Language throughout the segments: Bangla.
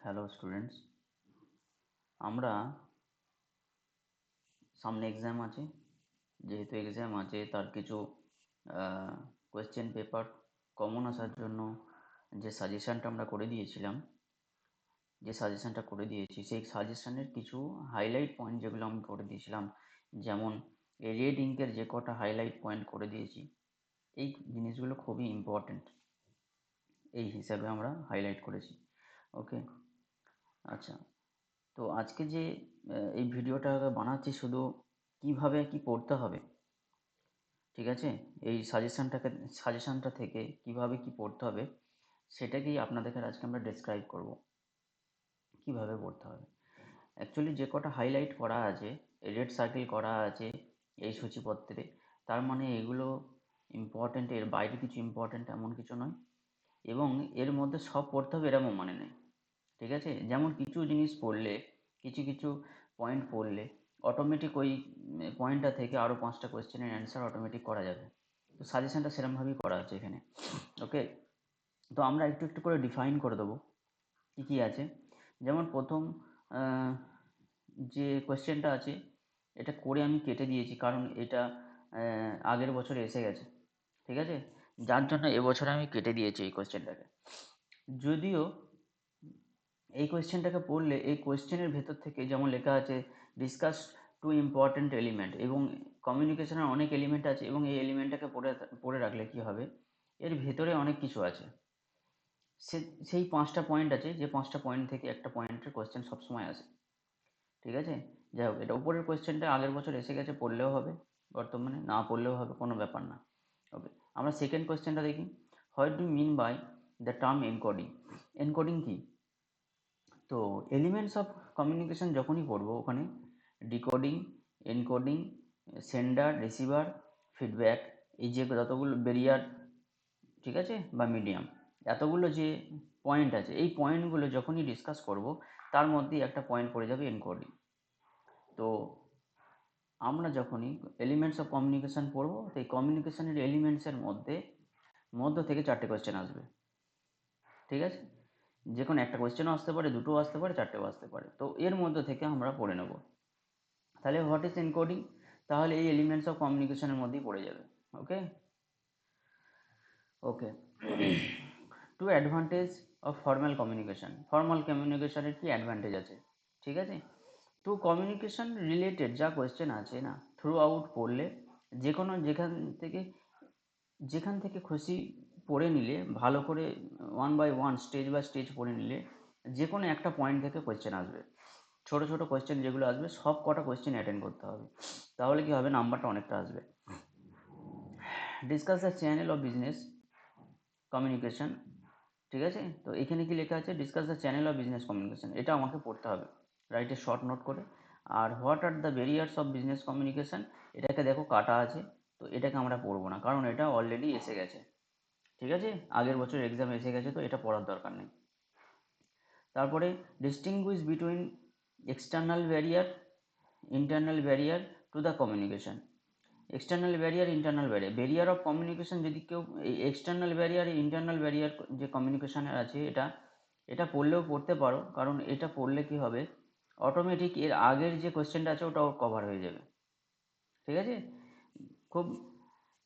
হ্যালো স্টুডেন্টস, আমরা সামনে এক্সাম আছে। যেহেতু এক্সাম আছে তার কিছু কোয়েশ্চেন পেপার কমন আসার জন্য যে সাজেশানটা আমরা করে দিয়েছিলাম, সেই সাজেশানের কিছু হাইলাইট পয়েন্ট যেগুলো আমি করে দিয়েছিলাম, যেমন রেড ইঙ্কের যে কটা হাইলাইট পয়েন্ট করে দিয়েছি, এই জিনিসগুলো খুবই ইম্পর্ট্যান্ট, এই হিসাবে আমরা হাইলাইট করেছি। ওকে, আচ্ছা। তো আজকে যে এই ভিডিওটা বানাচ্ছি শুধু কিভাবে কি পড়তে হবে, ঠিক আছে, এই সাজেশানটা থেকে কিভাবে কি পড়তে হবে সেটাকেই আপনাদেরকে আজকে আমরা ডেসক্রাইব করব, কিভাবে পড়তে হবে। অ্যাকচুয়ালি যে কটা হাইলাইট করা আছে, রেড সার্কেল করা আছে এই সূচিপত্রে, তার মানে এগুলো ইম্পর্ট্যান্ট, এর বাইরে কিছু ইম্পর্ট্যান্ট এমন কিছু নয়, এবং এর মধ্যে সব পড়তে হবে এরকম মানে নেই, ঠিক আছে। যেমন কিছু জিনিস পড়লে, কিছু কিছু পয়েন্ট পড়লে অটোমেটিক ওই পয়েন্টটা থেকে আরও 5টা কোয়েশ্চেনের অ্যান্সার অটোমেটিক করা যাবে। তো সাজেশানটা সেরকমভাবেই করা আছে এখানে। ওকে, তো আমরা একটু একটু করে ডিফাইন করে দেবো কী কী আছে। যেমন প্রথম যে কোয়েশ্চেনটা আছে, এটা করে আমি কেটে দিয়েছি, কারণ এটা আগের বছরে এসে গেছে, ঠিক আছে, যার জন্য এবছরে আমি কেটে দিয়েছি এই কোয়েশ্চেনটাকে। যদিও এই কোয়েশ্চেনটাকে পড়লে এই কোয়েশ্চেনের ভেতর থেকে যেমন লেখা আছে ডিসকাস টু ইম্পর্ট্যান্ট এলিমেন্ট, এবং কমিউনিকেশনের অনেক এলিমেন্ট আছে, এবং এই এলিমেন্টটাকে পড়ে রাখলে কী হবে, এর ভেতরে অনেক কিছু আছে। সেই 5টা পয়েন্ট আছে, যে 5টা পয়েন্ট থেকে একটা পয়েন্টের কোয়েশ্চেন সবসময় আসে, ঠিক আছে। যাই হোক, এটা উপরের কোয়েশ্চেনটা আগের বছর এসে গেছে, পড়লেও হবে, বর্তমানে না পড়লেও হবে, কোনো ব্যাপার না। ওকে, আমরা সেকেন্ড কোয়েশ্চেনটা দেখি। What do mean by the term encoding? Encoding কি? তো এলিমেন্টস অফ কমিউনিকেশন যখনই পড়বো, ওখানে decoding, encoding, sender, receiver, feedback, এই যে যতগুলো ব্যারিয়ার, ঠিক আছে, বা মিডিয়াম, এতগুলো যে পয়েন্ট আছে, এই পয়েন্টগুলো যখনই ডিসকাস করব, তার মধ্যেই একটা পয়েন্ট পড়ে যাবে এনকোডিং। তো আমরা যখনই এলিমেন্টস অফ কমিউনিকেশন পড়বো, তো এই কমিউনিকেশনের এলিমেন্টসের মধ্য থেকে 4টে কোয়েশ্চেন আসবে, ঠিক আছে। যে কোনো একটা কোয়েশ্চেনও আসতে পারে, দুটোও আসতে পারে, 4টেও আসতে পারে, তো এর মধ্য থেকে আমরা পড়ে নেব। তাহলে হোয়াট ইজ এনকোডিং? তাহলে এই এলিমেন্টস অফ কমিউনিকেশনের মধ্যেই পড়ে যাবে। Okay, okay. Two advantage of formal communication, formal কমিউনিকেশনের কি অ্যাডভান্টেজ আছে, ঠিক আছে। তো কমিউনিকেশন রিলেটেড যা কোয়েশ্চেন আছে না, থ্রু আউট পড়লে, যে কোনো যেখান থেকে খুশি পড়ে নিলে, ভালো করে one by one, stage by stage পড়ে নিলে, যে কোনো একটা পয়েন্ট থেকে কোয়েশ্চেন আসবে। ছোট ছোট কোয়েশ্চেন যেগুলো আসবে, সব কটা কোয়েশ্চেন অ্যাটেন্ড করতে হবে, তাহলে কি হবে, নাম্বারটা অনেকটা আসবে। Discuss the channel of business communication, ঠিক আছে। তো এখানে কি লেখা আছে, discuss the channel of business communication, এটা আমাকে পড়তে হবে, রাইট এ শর্ট নোট করে। আর what are the barriers of business communication, এটাকে দেখো কাটা আছে, তো এটাকে আমরা পড়বো না, কারণ এটা অলরেডি এসে গেছে, ঠিক আছে, আগের বছর এক্সাম এসে গেছে, তো এটা পড়ার দরকার নেই। তারপরে distinguish between external barrier, internal barrier to the communication. External barrier, internal barrier, barrier of communication, যদি কেউ এই এক্সটার্নাল ব্যারিয়ার, ইন্টারনাল ব্যারিয়ার যে কমিউনিকেশনের আছে, এটা পড়লেও পড়তে পারো, কারণ এটা পড়লে কি হবে, অটোমেটিক এর আগের যে কোয়েশ্চেনটা আছে ওটাও কভার হয়ে যাবে, ঠিক আছে। খুব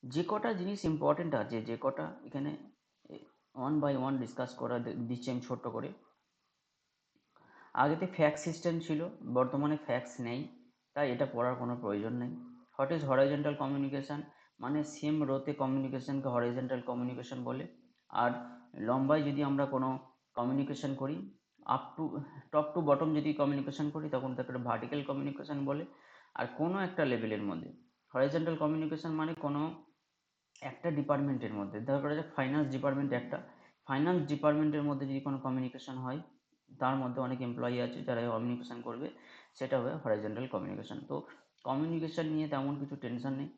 যে কটা জিনিস ইম্পর্টেন্ট আছে, যে কটা এখানে ওয়ান বাই ওয়ান ডিসকাস করা দিচ্ছি আমি ছোট্ট করে। আগেতে ফ্যাক্স সিস্টেম ছিল, বর্তমানে ফ্যাক্স নেই, তাই এটা পড়ার কোনো প্রয়োজন নেই। What is horizontal communication? মানে সেম রোতে কমিউনিকেশনকে হরাইজন্টাল কমিউনিকেশন বলে। আর লম্বায় যদি আমরা কোনো কমিউনিকেশন করি, up to top to bottom যদি কমিউনিকেশন করি, তখন তাকে ভার্টিক্যাল কমিউনিকেশন বলে। আর কোনো একটা লেভেলের মধ্যে হরাইজন্টাল কমিউনিকেশন মানে কোনো একটা ডিপার্টমেন্টের মধ্যে, ধর করা যাক ফাইন্যান্স ডিপার্টমেন্ট, একটা ফাইন্যান্স ডিপার্টমেন্টের মধ্যে যদি কোনো কমিউনিকেশন হয়, তার মধ্যে অনেক এমপ্লয়ি আছে যারা কমিউনিকেশন করবে, সেটা হবে হরাইজন্টাল কমিউনিকেশন। তো কমিউনিকেশন নিয়ে তেমন কিছু টেনশন নেই,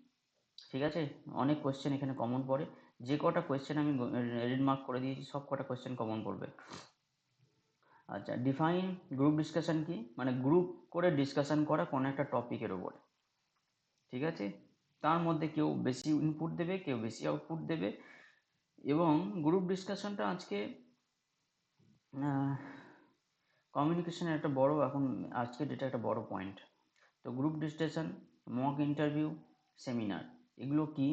ঠিক আছে। অনেক কোয়েশ্চেন এখানে কমন পড়ে, যে কটা কোয়েশ্চেন আমি রিড মার্ক করে দিয়েছি, সব কটা কোয়েশ্চেন কমন পড়বে। আচ্ছা, ডিফাইন গ্রুপ ডিসকাশন কি? মানে গ্রুপ করে ডিসকাশন করা কোনো একটা টপিকের উপরে, ঠিক আছে। তার মধ্যে কেউ বেশি ইনপুট দেবে, কেউ বেশি আউটপুট দেবে, এবং গ্রুপ ডিসকাশনটা আজকে কমিউনিকেশনের একটা বড় এখন আজকের ডেটে একটা বড় পয়েন্ট। তো group discussion, mock interview, seminar, এগুলো কি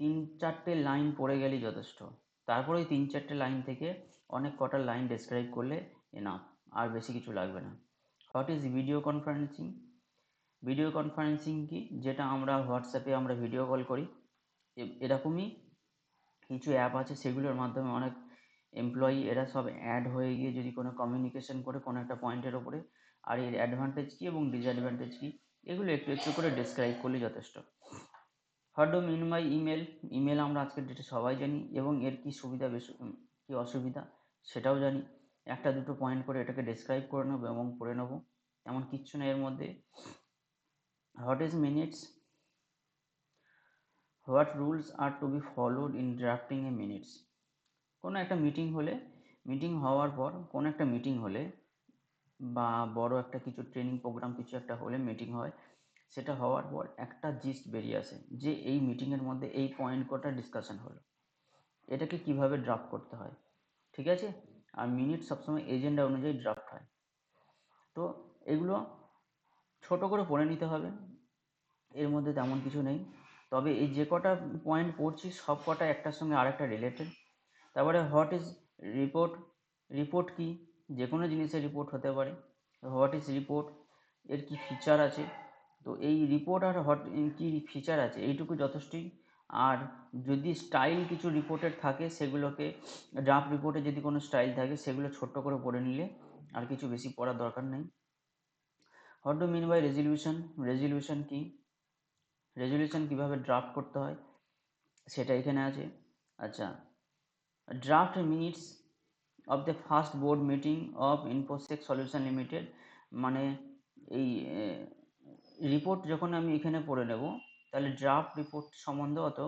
3-4টে লাইন পড়ে গেলেই যথেষ্ট। তারপরে ওই 3-4টে লাইন থেকে অনেক কটা লাইন ডেসক্রাইব করলে এনাফ, আর বেশি কিছু লাগবে না। What is video conferencing? Video conferencing কি? যেটা আমরা হোয়াটসঅ্যাপে আমরা ভিডিও কল করি, এরকমই কিছু অ্যাপ আছে, সেগুলোর মাধ্যমে অনেক এমপ্লয়ি এরা সব অ্যাড হয়ে গিয়ে যদি কোনো কমিউনিকেশন করে কোনো একটা পয়েন্টের ওপরে, আর এর অ্যাডভান্টেজ কী এবং ডিসঅ্যাডভান্টেজ কী, এগুলো একটু একটু করে ডেসক্রাইব করলে যথেষ্ট। What do mean by email? Email আমরা আজকের ডেটে সবাই জানি এবং এর কী সুবিধা কী অসুবিধা সেটাও জানি। একটা দুটো পয়েন্ট করে এটাকে ডেসক্রাইব করে নেবো এবং পড়ে নেবো, এমন কিচ্ছু না এর মধ্যে। What is minutes? What rules are to be followed in drafting a minutes? কোনো একটা মিটিং হলে, মিটিং হওয়ার পর কোনো একটা মিটিং হলে বা বড় একটা কিছু ট্রেনিং প্রোগ্রাম কিছু একটা হলে মিটিং হয়, সেটা হওয়ার পর একটা জিস্ট বেরিয়ে আসে যে এই মিটিংয়ের মধ্যে এই পয়েন্ট কটা ডিসকাশন হলো, এটাকে কিভাবে ড্রাফট করতে হয়, ঠিক আছে? আর মিনিট সবসময় এজেন্ডা অনুযায়ী ড্রাফট হয়। তো এগুলো ছোট করে পড়ে নিতে হবে, এর মধ্যে তেমন কিছু নেই। তবে এই যে কটা পয়েন্ট পড়ছি সব কটা একটার সঙ্গে আরেকটা রিলেটেড। তারপরে হোয়াট ইজ রিপোর্ট? রিপোর্ট কি? যে কোনো জিনিসের রিপোর্ট হতে পারে। What is report? এর কি ফিচার আছে? তো এই রিপোর্ট আর কি ফিচার আছে এইটুকু যথেষ্টই। আর যদি স্টাইল কিছু রিপোর্টের থাকে সেগুলোকে, ড্রাফট রিপোর্টে যদি কোনো স্টাইল থাকে সেগুলো ছোট্ট করে পড়ে নিলে আর কিছু বেশি পড়ার দরকার নেই। What do mean by resolution? Resolution কি? রেজলিউশন কিভাবে ড্রাফট করতে হয় সেটা এখানে আছে। আচ্ছা, draft minutes of the first board meeting of Infosec solution limited, মানে এই রিপোর্ট যখন আমি এখানে পড়ে নেব, তাহলে ড্রাফট রিপোর্ট সম্বন্ধে অত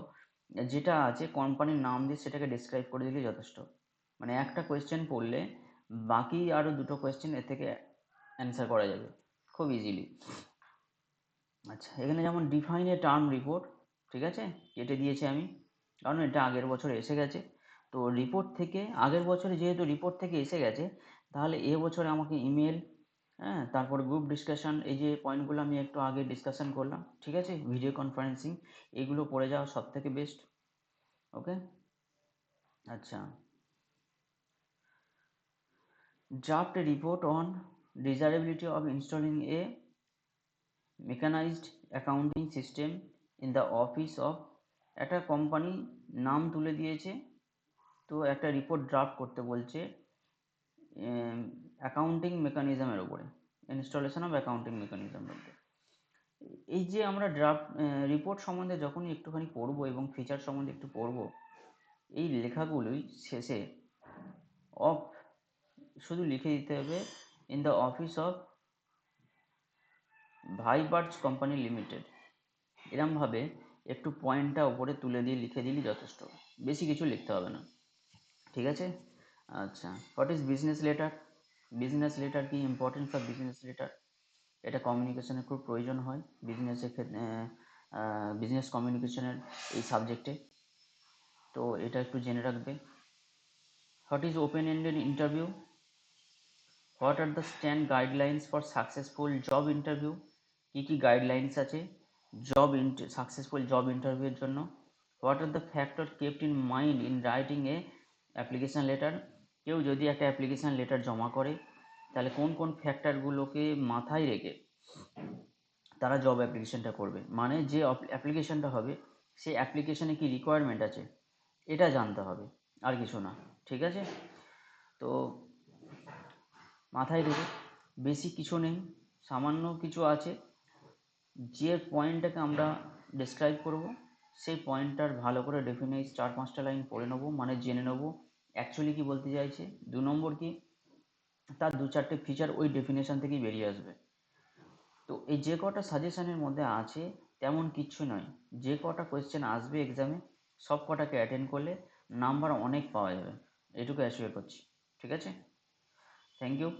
যেটা আছে কোম্পানির নাম দিয়ে সেটাকে ডিসক্রাইব করে দিলেই যথেষ্ট। মানে একটা কোয়েশ্চেন পড়লে বাকি আরও দুটো কোয়েশ্চেন এর থেকে অ্যান্সার করা যাবে খুব ইজিলি। আচ্ছা, এখানে যেমন ডিফাইন এ টার্ম রিপোর্ট, ঠিক আছে, কেটে দিয়েছি আমি কারণ এটা আগের বছর এসে গেছে। তো রিপোর্ট থেকে আগের বছরে যেহেতু রিপোর্ট থেকে এসে গেছে, তাহলে এ বছরে আমাকে ইমেল, হ্যাঁ, তারপর গ্রুপ ডিসকাশন, এই যে পয়েন্টগুলো আমি একটু আগে ডিসকাশন করলাম, ঠিক আছে, ভিডিও কনফারেন্সিং, এইগুলো পড়ে যাওয়া সব থেকে বেস্ট। ওকে, আচ্ছা, draft a report on desirability of installing a mechanised accounting system in the office of, একটা কোম্পানি নাম তুলে দিয়েছে, তো একটা রিপোর্ট ড্রাফট করতে বলছে অ্যাকাউন্টিং মেকানিজমের উপরে, ইনস্টলেশন অফ অ্যাকাউন্টিং মেকানিজমের উপরে। এই যে আমরা ড্রাফট রিপোর্ট সম্বন্ধে যখনই একটুখানি পড়বো এবং ফিচার সম্বন্ধে একটু পড়বো, এই লেখাগুলোই শেষে অফ শুধু লিখে দিতে হবে ইন দ্য অফিস অফ ভাইবার্জ কোম্পানি লিমিটেড, এরমভাবে একটু পয়েন্টটা ওপরে তুলে দিয়ে লিখে দিলেই যথেষ্ট, বেশি কিছু লিখতে হবে না, ঠিক আছে? আচ্ছা, what is business letter? Business letter কি, ইম্পর্টেন্স অফ বিজনেস লেটার, এটা কমিউনিকেশনের খুব প্রয়োজন হয় বিজনেসের ক্ষেত্রে, বিজনেস কমিউনিকেশনের এই সাবজেক্টে, তো এটা একটু জেনে রাখবে। What is open ended interview? What are the stand guidelines for successful job interview? কী কী গাইডলাইন্স আছে সাকসেসফুল জব ইন্টারভিউর জন্য? What are the factor kept in mind in writing a application letter? কেউ যদি একটা অ্যাপ্লিকেশান লেটার জমা করে, তাহলে কোন কোন ফ্যাক্টরগুলোকে মাথায় রেখে তারা জব অ্যাপ্লিকেশানটা করবে, মানে যে অ্যাপ্লিকেশানটা হবে সেই অ্যাপ্লিকেশানে কি রিকোয়ারমেন্ট আছে এটা জানতে হবে, আর কিছু না, ঠিক আছে? তো মাথায় রেখে, বেশি কিছু নেই, সামান্য কিছু আছে, যে পয়েন্টটাকে আমরা ডেসক্রাইব করব সেই পয়েন্টটার ভালো করে ডেফিনাইজ 4-5টা লাইন পড়ে নেবো, মানে জেনে নেবো অ্যাকচুয়ালি কি বলতে চাইছে। 2 নম্বর কি, তার 2-4টে ফিচার ওই ডেফিনেশন থেকেই বেরিয়ে আসবে। তো এই যে কটা সাজেশনের মধ্যে আছে তেমন কিচ্ছু নয়, যে কটা কোয়েশ্চেন আসবে এক্সামে সব কটাকে অ্যাটেন্ড করলে নাম্বার অনেক পাওয়া যাবে, এটুকু অ্যাসিওর করছি, ঠিক আছে? Thank you.